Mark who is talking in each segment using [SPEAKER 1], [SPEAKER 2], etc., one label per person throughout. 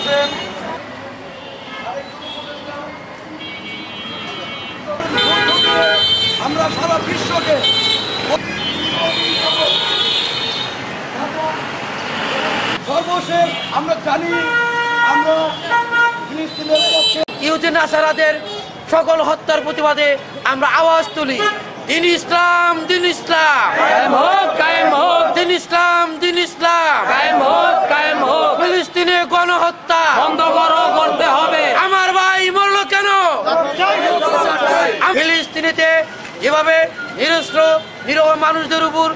[SPEAKER 1] করতেছেন। আমরা সারা বিশ্বকে সর্বশেষ আমরা জানি আমরা ফিলিস্তিনের পক্ষে
[SPEAKER 2] ইহুদি নাসারাদের সকল হত্যার প্রতিবাদে আমরা আওয়াজ তুলি। দিন ইসলাম, দিন ইসলাম,
[SPEAKER 3] কায়েম হোক, কায়েম হোক,
[SPEAKER 2] দিন ইসলাম, দিন ইসলাম,
[SPEAKER 3] কায়েম হোক, কায়েম হোক।
[SPEAKER 2] ফিলিস্তিনে গণহত্যা
[SPEAKER 3] বন্ধ করো, করতে হবে।
[SPEAKER 2] আমার ভাই মরলো কেন? ফিলিস্তিনিতে যেভাবে নিরীহ মানুষদের উপর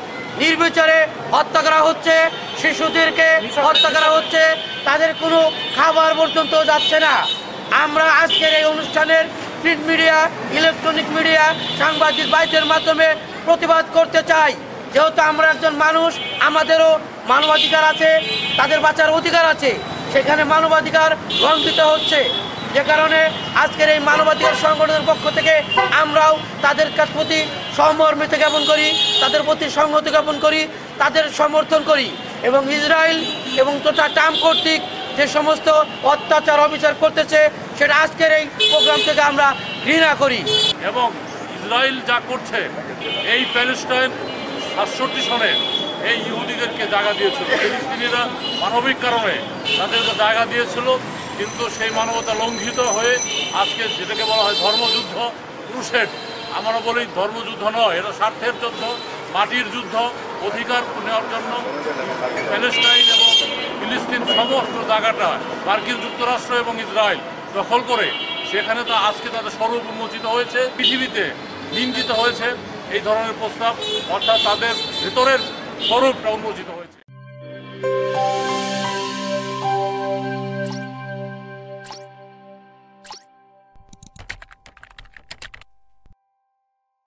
[SPEAKER 2] নির্বিচারে হত্যা করা হচ্ছে, শিশুদেরকে হত্যা করা হচ্ছে, তাদের কোনো খাবার পর্যন্ত যাচ্ছে না। আমরা আজকের এই অনুষ্ঠানের প্রিন্ট মিডিয়া, ইলেকট্রনিক মিডিয়া, সাংবাদিক ভাইদের মাধ্যমে প্রতিবাদ করতে চাই। যেহেতু আমরা একজন মানুষ, আমাদেরও মানবাধিকার আছে, তাদের বাঁচার অধিকার আছে, সেখানে মানবাধিকার লঙ্ঘিত হচ্ছে। যে কারণে আজকের এই মানবাধিকার সংগঠনের পক্ষ থেকে আমরাও তাদের প্রতি সহমর্মিতা জ্ঞাপন করি, তাদের প্রতি সংহতি জ্ঞাপন করি, তাদের সমর্থন করি এবং ইসরায়েল এবং ট্রাম্প কর্তৃক যে সমস্ত অত্যাচার অবিচার করতেছে সেটা আজকের এই প্রোগ্রাম থেকে আমরা ঘৃণা করি।
[SPEAKER 4] এবং ইসরায়েল যা করছে, এই প্যালেস্টাইন 67 সনে এই ইহুদিদেরকে জায়গা দিয়েছিল, ফিলিস্তিনিরা মানবিক কারণে তাদেরকে জায়গা দিয়েছিল, কিন্তু সেই মানবতা লঙ্ঘিত হয়ে আজকে যেটাকে বলা হয় ধর্মযুদ্ধ, ক্রুসেড, আমরা বলি ধর্মযুদ্ধ নয়, এটা স্বার্থের যুদ্ধ, মাটির যুদ্ধ, অধিকার নেওয়ার জন্য প্যালেস্টাইন এবং ফিলিস্তিন সমস্ত জায়গাটা মার্কিন যুক্তরাষ্ট্র এবং ইসরায়েল দখল করে সেখানে তো আজকে তাদের স্বরূপ উন্মোচিত হয়েছে, পৃথিবীতে নিন্দিত হয়েছে এই ধরনের প্রস্তাব, অর্থাৎ তাদের ভেতরের স্বরূপটা উন্মোচিত হয়েছে।